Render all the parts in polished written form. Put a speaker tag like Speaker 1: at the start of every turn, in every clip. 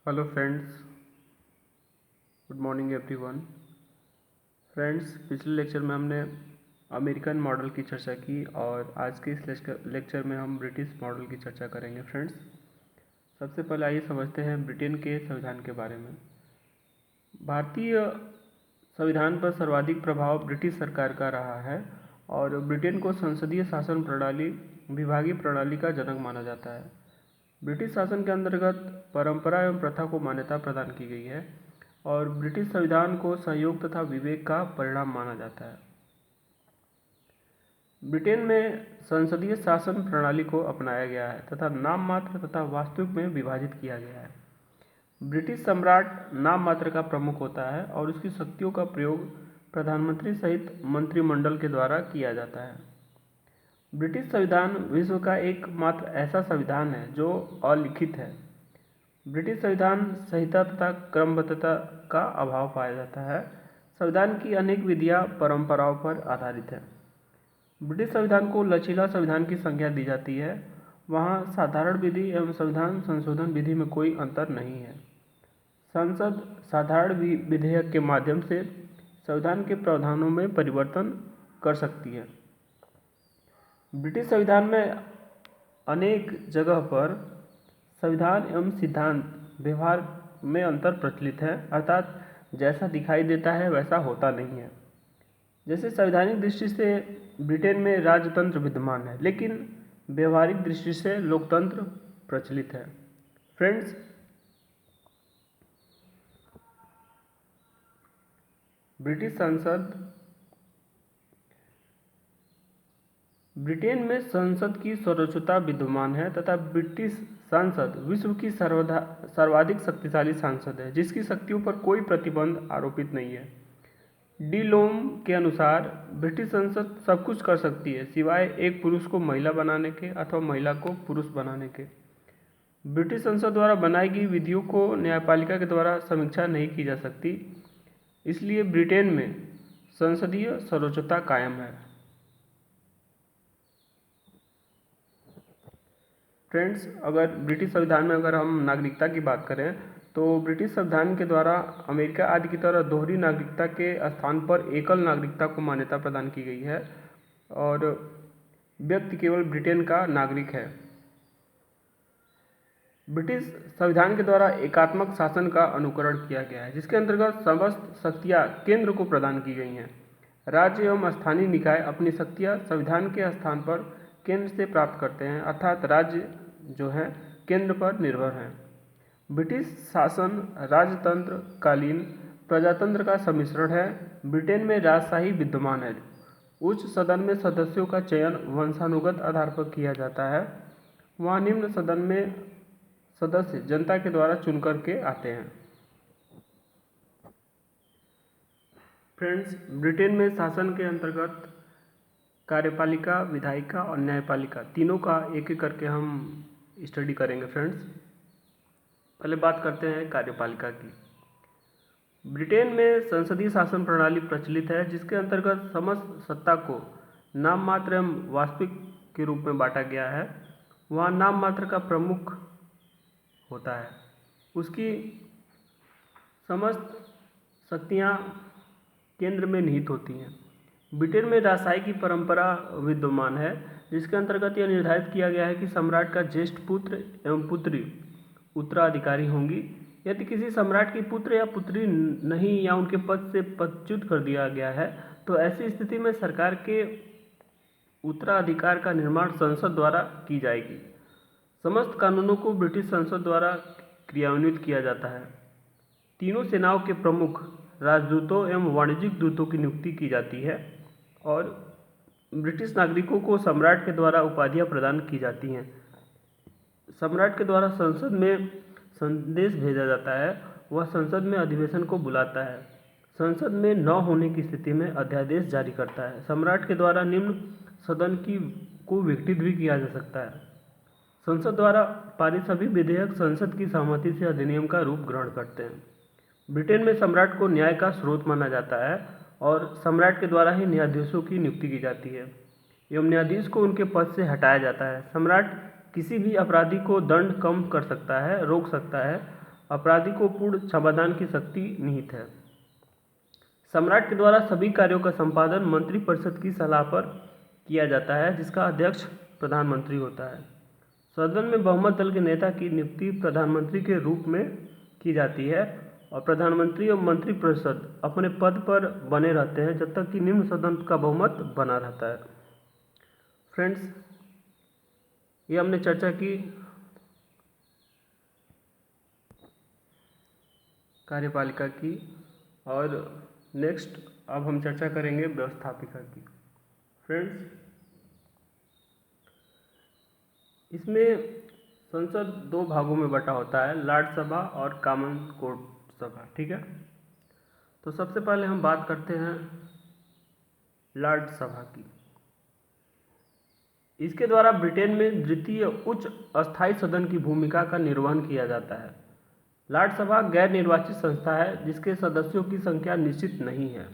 Speaker 1: Hello friends, good morning everyone. Friends, पिछले lecture में हमने अमेरिकन मॉडल की चर्चा की और आज के इस लेक्चर में हम ब्रिटिश मॉडल की चर्चा करेंगे। फ्रेंड्स, सबसे पहले आइए समझते हैं ब्रिटेन के संविधान के बारे में। भारतीय संविधान पर सर्वाधिक प्रभाव ब्रिटिश सरकार का रहा है और ब्रिटेन को संसदीय शासन प्रणाली विभागीय प्रणाली का जनक माना जाता है। ब्रिटिश शासन के अंतर्गत परंपरा एवं प्रथा को मान्यता प्रदान की गई है और ब्रिटिश संविधान को सहयोग तथा विवेक का परिणाम माना जाता है। ब्रिटेन में संसदीय शासन प्रणाली को अपनाया गया है तथा नाम मात्र तथा वास्तविक में विभाजित किया गया है। ब्रिटिश सम्राट नाम मात्र का प्रमुख होता है और उसकी शक्तियों का प्रयोग प्रधानमंत्री सहित मंत्रिमंडल के द्वारा किया जाता है। ब्रिटिश संविधान विश्व का एकमात्र ऐसा संविधान है जो अलिखित है। ब्रिटिश संविधान संहिता तथा क्रमबद्धता का अभाव पाया जाता है। संविधान की अनेक विधियां परंपराओं पर आधारित है। ब्रिटिश संविधान को लचीला संविधान की संज्ञा दी जाती है। वहाँ साधारण विधि एवं संविधान संशोधन विधि में कोई अंतर नहीं है। संसद साधारण विधेयक के माध्यम से संविधान के प्रावधानों में परिवर्तन कर सकती है। ब्रिटिश संविधान में अनेक जगह पर संविधान एवं सिद्धांत व्यवहार में अंतर प्रचलित है, अर्थात जैसा दिखाई देता है वैसा होता नहीं है। जैसे संवैधानिक दृष्टि से ब्रिटेन में राजतंत्र विद्यमान है, लेकिन व्यवहारिक दृष्टि से लोकतंत्र प्रचलित है। फ्रेंड्स, ब्रिटेन में संसद की सर्वोच्चता विद्यमान है तथा ब्रिटिश संसद विश्व की सर्वाधिक शक्तिशाली संसद है, जिसकी शक्तियों पर कोई प्रतिबंध आरोपित नहीं है। डी लोम के अनुसार ब्रिटिश संसद सब कुछ कर सकती है सिवाय एक पुरुष को महिला बनाने के अथवा महिला को पुरुष बनाने के। ब्रिटिश संसद द्वारा बनाई गई विधियों को न्यायपालिका के द्वारा समीक्षा नहीं की जा सकती, इसलिए ब्रिटेन में संसदीय सर्वोच्चता कायम है। फ्रेंड्स, अगर ब्रिटिश संविधान में अगर हम नागरिकता की बात करें तो ब्रिटिश संविधान के द्वारा अमेरिका आदि की तरह दोहरी नागरिकता के स्थान पर एकल नागरिकता को मान्यता प्रदान की गई है और व्यक्ति केवल ब्रिटेन का नागरिक है। ब्रिटिश संविधान के द्वारा एकात्मक शासन का अनुकरण किया गया है, जिसके अंतर्गत समस्त शक्तियाँ केंद्र को प्रदान की गई हैं। राज्य एवं स्थानीय निकाय अपनी शक्तियाँ संविधान के स्थान पर केंद्र से प्राप्त करते हैं, अर्थात राज्य जो है केंद्र पर निर्भर हैं। ब्रिटिश शासन राजतंत्र कालीन प्रजातंत्र का सम्मिश्रण है। ब्रिटेन में राजशाही विद्यमान है। उच्च सदन में सदस्यों का चयन वंशानुगत आधार पर किया जाता है। वहाँ निम्न सदन में सदस्य जनता के द्वारा चुन करके आते हैं। फ्रेंड्स, ब्रिटेन में शासन के अंतर्गत कार्यपालिका, विधायिका और न्यायपालिका तीनों का एक एक करके हम स्टडी करेंगे। फ्रेंड्स, पहले बात करते हैं कार्यपालिका की। ब्रिटेन में संसदीय शासन प्रणाली प्रचलित है, जिसके अंतर्गत समस्त सत्ता को नाम मात्र एवं वास्तविक के रूप में बांटा गया है। वहाँ नाम मात्र का प्रमुख होता है, उसकी समस्त शक्तियाँ केंद्र में निहित होती हैं। ब्रिटेन में राजशाही की परंपरा विद्यमान है, जिसके अंतर्गत यह निर्धारित किया गया है कि सम्राट का ज्येष्ठ पुत्र एवं पुत्री उत्तराधिकारी होंगी। यदि किसी सम्राट की पुत्र या पुत्री नहीं या उनके पद से पदच्युत कर दिया गया है तो ऐसी स्थिति में सरकार के उत्तराधिकार का निर्माण संसद द्वारा की जाएगी। समस्त कानूनों को ब्रिटिश संसद द्वारा क्रियान्वित किया जाता है। तीनों सेनाओं के प्रमुख राजदूतों एवं वाणिज्यिक दूतों की नियुक्ति की जाती है और ब्रिटिश नागरिकों को सम्राट के द्वारा उपाधियां प्रदान की जाती हैं। सम्राट के द्वारा संसद में संदेश भेजा जाता है। वह संसद में अधिवेशन को बुलाता है। संसद में न होने की स्थिति में अध्यादेश जारी करता है। सम्राट के द्वारा निम्न सदन को विघटित भी किया जा सकता है। संसद द्वारा पारित सभी विधेयक संसद की सहमति से अधिनियम का रूप ग्रहण करते हैं। ब्रिटेन में सम्राट को न्याय का स्रोत माना जाता है और सम्राट के द्वारा ही न्यायाधीशों की नियुक्ति की जाती है एवं न्यायाधीश को उनके पद से हटाया जाता है। सम्राट किसी भी अपराधी को दंड कम कर सकता है, रोक सकता है अपराधी को पूर्ण क्षमादान की शक्ति निहित है। सम्राट के द्वारा सभी कार्यों का संपादन मंत्रिपरिषद की सलाह पर किया जाता है, जिसका अध्यक्ष प्रधानमंत्री होता है। सदन में बहुमत दल के नेता की नियुक्ति प्रधानमंत्री के रूप में की जाती है और प्रधानमंत्री और मंत्रिपरिषद अपने पद पर बने रहते हैं जब तक कि निम्न सदन का बहुमत बना रहता है। फ्रेंड्स, ये हमने चर्चा की कार्यपालिका की, और नेक्स्ट अब हम चर्चा करेंगे व्यवस्थापिका की। फ्रेंड्स, इसमें संसद दो भागों में बटा होता है, राज्यसभा और कॉमन कोर्ट सभा। ठीक है, तो सबसे पहले हम बात करते हैं राज्यसभा की। इसके द्वारा ब्रिटेन में द्वितीय उच्च अस्थायी सदन की भूमिका का निर्वहन किया जाता है। राज्यसभा गैर निर्वाचित संस्था है जिसके सदस्यों की संख्या निश्चित नहीं है।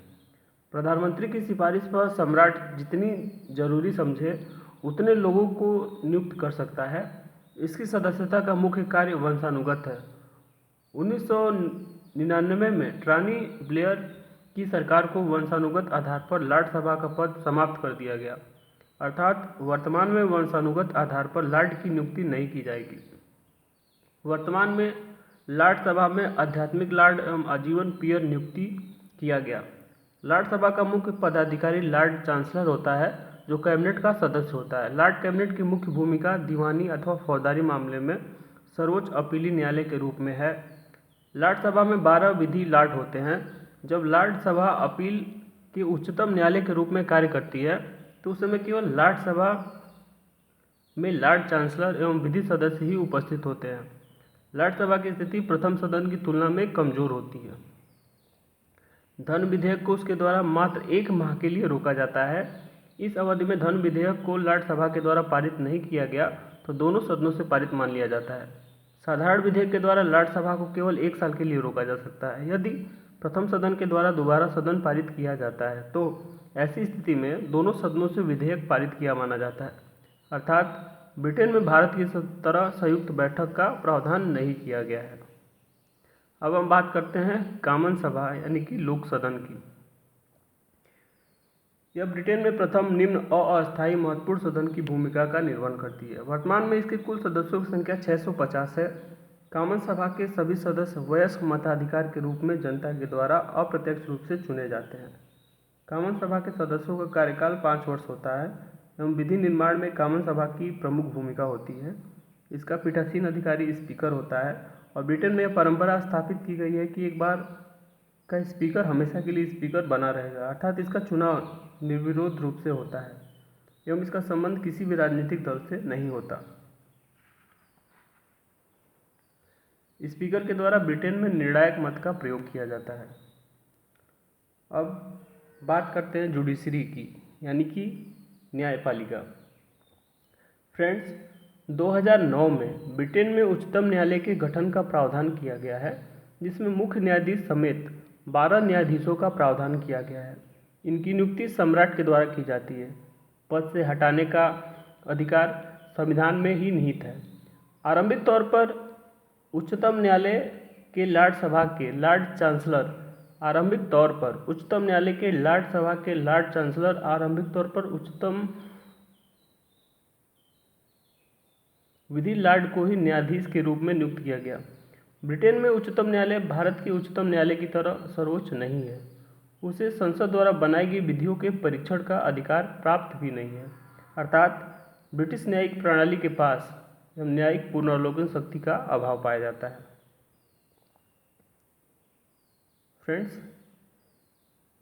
Speaker 1: प्रधानमंत्री की सिफारिश पर सम्राट जितनी जरूरी समझे उतने लोगों को नियुक्त कर सकता है। इसकी सदस्यता का मुख्य कार्य वंशानुगत है। 1999 में ट्रानी ब्लेयर की सरकार को वंशानुगत आधार पर राज्यसभा का पद समाप्त कर दिया गया, अर्थात वर्तमान में वंशानुगत आधार पर लॉर्ड की नियुक्ति नहीं की जाएगी। वर्तमान में राज्यसभा में आध्यात्मिक लॉर्ड एवं आजीवन पीयर नियुक्ति किया गया। राज्यसभा का मुख्य पदाधिकारी लॉर्ड चांसलर होता है जो कैबिनेट का सदस्य होता है। लॉर्ड कैबिनेट की मुख्य भूमिका दीवानी अथवा फौजदारी मामले में सर्वोच्च अपीली न्यायालय के रूप में है। राज्यसभा में 12 विधि लॉर्ड होते हैं। जब राज्यसभा अपील के उच्चतम न्यायालय के रूप में कार्य करती है तो उस समय केवल राज्यसभा में लॉर्ड चांसलर एवं विधि सदस्य ही उपस्थित होते हैं। राज्यसभा की स्थिति प्रथम सदन की तुलना में कमजोर होती है। धन विधेयक को उसके द्वारा मात्र 1 माह के लिए रोका जाता है। इस अवधि में धन विधेयक को राज्यसभा के द्वारा पारित नहीं किया गया तो दोनों सदनों से पारित मान लिया जाता है। साधारण विधेयक के द्वारा राज्यसभा को केवल 1 साल के लिए रोका जा सकता है। यदि प्रथम सदन के द्वारा दोबारा सदन पारित किया जाता है तो ऐसी स्थिति में दोनों सदनों से विधेयक पारित किया माना जाता है, अर्थात ब्रिटेन में भारत की तरह संयुक्त बैठक का प्रावधान नहीं किया गया है। अब हम बात करते हैं कॉमन सभा यानी कि लोक सदन की। यह ब्रिटेन में प्रथम निम्न अस्थायी महत्वपूर्ण सदन की भूमिका का निर्वहन करती है। वर्तमान में इसके कुल सदस्यों की संख्या 650 है। कॉमन सभा के सभी सदस्य वयस्क मताधिकार के रूप में जनता के द्वारा अप्रत्यक्ष रूप से चुने जाते हैं। कॉमन सभा के सदस्यों का कार्यकाल 5 वर्ष होता है एवं विधि निर्माण में कॉमन सभा की प्रमुख भूमिका होती है। इसका पीठासीन अधिकारी स्पीकर होता है और ब्रिटेन में यह परंपरा स्थापित की गई है कि एक बार का स्पीकर हमेशा के लिए स्पीकर बना रहेगा, अर्थात इसका चुनाव निर्विरोध रूप से होता है एवं इसका संबंध किसी भी राजनीतिक दल से नहीं होता। स्पीकर के द्वारा ब्रिटेन में निर्णायक मत का प्रयोग किया जाता है। अब बात करते हैं जुडिशरी की यानी कि न्यायपालिका। फ्रेंड्स, 2009 में ब्रिटेन में उच्चतम न्यायालय के गठन का प्रावधान किया गया है जिसमें मुख्य न्यायाधीश समेत 12 न्यायाधीशों का प्रावधान किया गया है। इनकी नियुक्ति सम्राट के द्वारा की जाती है। पद से हटाने का अधिकार संविधान में ही निहित है। आरंभिक तौर पर उच्चतम न्यायालय के लॉर्ड सभा के लॉर्ड चांसलर आरंभिक तौर पर उच्चतम न्यायालय के लॉर्ड सभा के लॉर्ड चांसलर आरंभिक तौर पर उच्चतम विधि लॉर्ड को ही न्यायाधीश के रूप में नियुक्त किया गया। ब्रिटेन में उच्चतम न्यायालय भारत के उच्चतम न्यायालय की तरह सर्वोच्च नहीं है। उसे संसद द्वारा बनाई गई विधियों के परीक्षण का अधिकार प्राप्त भी नहीं है, अर्थात ब्रिटिश न्यायिक प्रणाली के पास न्यायिक पुनर्वलोकन शक्ति का अभाव पाया जाता है। फ्रेंड्स,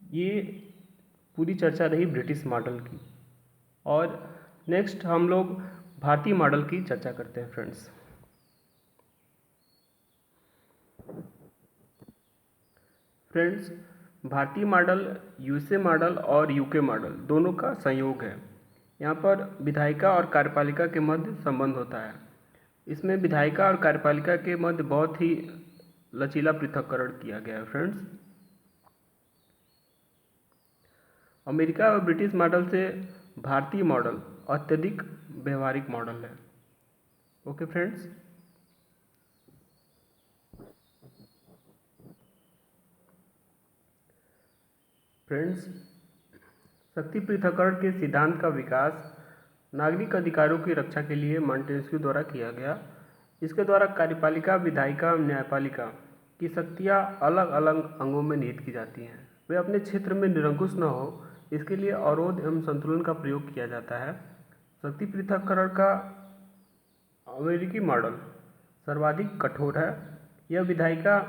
Speaker 1: ये पूरी चर्चा रही ब्रिटिश मॉडल की, और नेक्स्ट हम लोग भारतीय मॉडल की चर्चा करते हैं। फ्रेंड्स, भारतीय मॉडल यूएसए मॉडल और यूके मॉडल दोनों का संयोग है। यहाँ पर विधायिका और कार्यपालिका के मध्य संबंध होता है। इसमें विधायिका और कार्यपालिका के मध्य बहुत ही लचीला पृथक्करण किया गया है। फ्रेंड्स, अमेरिका और ब्रिटिश मॉडल से भारतीय मॉडल अत्यधिक व्यवहारिक मॉडल है। ओके फ्रेंड्स, फ्रेंड्स, शक्ति पृथक्करण के सिद्धांत का विकास नागरिक अधिकारों की रक्षा के लिए मॉन्टेस्क्यू द्वारा किया गया। इसके द्वारा कार्यपालिका, विधायिका और न्यायपालिका की शक्तियाँ अलग अलग अंगों में निहित की जाती हैं। वे अपने क्षेत्र में निरंकुश न हो, इसके लिए अवरोध एवं संतुलन का प्रयोग किया जाता है। शक्ति पृथक्करण का अमेरिकी मॉडल सर्वाधिक कठोर है। यह विधायिका,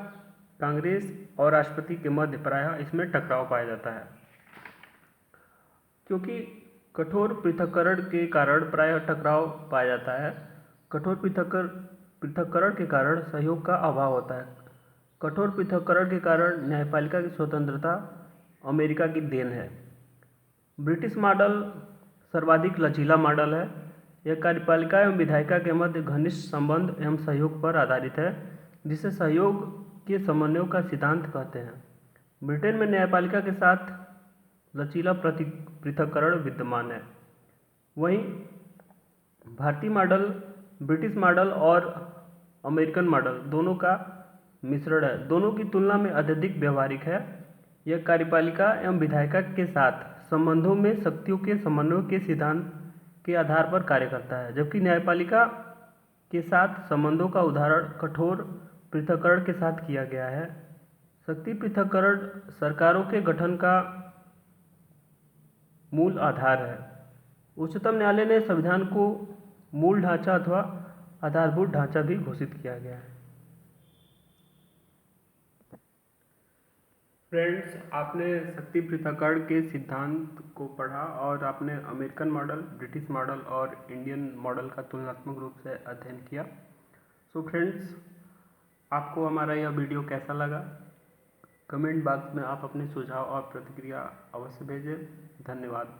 Speaker 1: कांग्रेस और राष्ट्रपति के मध्य प्रायः इसमें टकराव पाया जाता है। क्योंकि कठोर पृथक्करण के कारण प्रायः टकराव पाया जाता है, कठोर पृथक्करण के कारण सहयोग का अभाव होता है। कठोर पृथक्करण के कारण न्यायपालिका की स्वतंत्रता अमेरिका की देन है। ब्रिटिश मॉडल सर्वाधिक लचीला मॉडल है। यह कार्यपालिका एवं विधायिका के मध्य घनिष्ठ संबंध एवं सहयोग पर आधारित है, जिसे सहयोग के समन्वय का सिद्धांत कहते हैं। ब्रिटेन में न्यायपालिका के साथ लचीला पृथक्करण विद्यमान है। वहीं भारतीय मॉडल ब्रिटिश मॉडल और अमेरिकन मॉडल दोनों का मिश्रण है, दोनों की तुलना में अत्यधिक व्यवहारिक है। यह कार्यपालिका एवं विधायिका के साथ संबंधों में शक्तियों के समन्वय के सिद्धांत के आधार पर कार्य करता है, जबकि न्यायपालिका के साथ संबंधों का उदाहरण कठोर पृथक्करण के साथ किया गया है। शक्ति पृथक्करण सरकारों के गठन का मूल आधार है। उच्चतम न्यायालय ने संविधान को मूल ढांचा अथवा आधारभूत ढांचा भी घोषित किया गया है। फ्रेंड्स, आपने शक्ति पृथक्करण के सिद्धांत को पढ़ा और आपने अमेरिकन मॉडल, ब्रिटिश मॉडल और इंडियन मॉडल का तुलनात्मक रूप से अध्ययन किया। सो फ्रेंड्स, आपको हमारा यह वीडियो कैसा लगा? कमेंट बॉक्स में आप अपने सुझाव और प्रतिक्रिया अवश्य भेजें। धन्यवाद।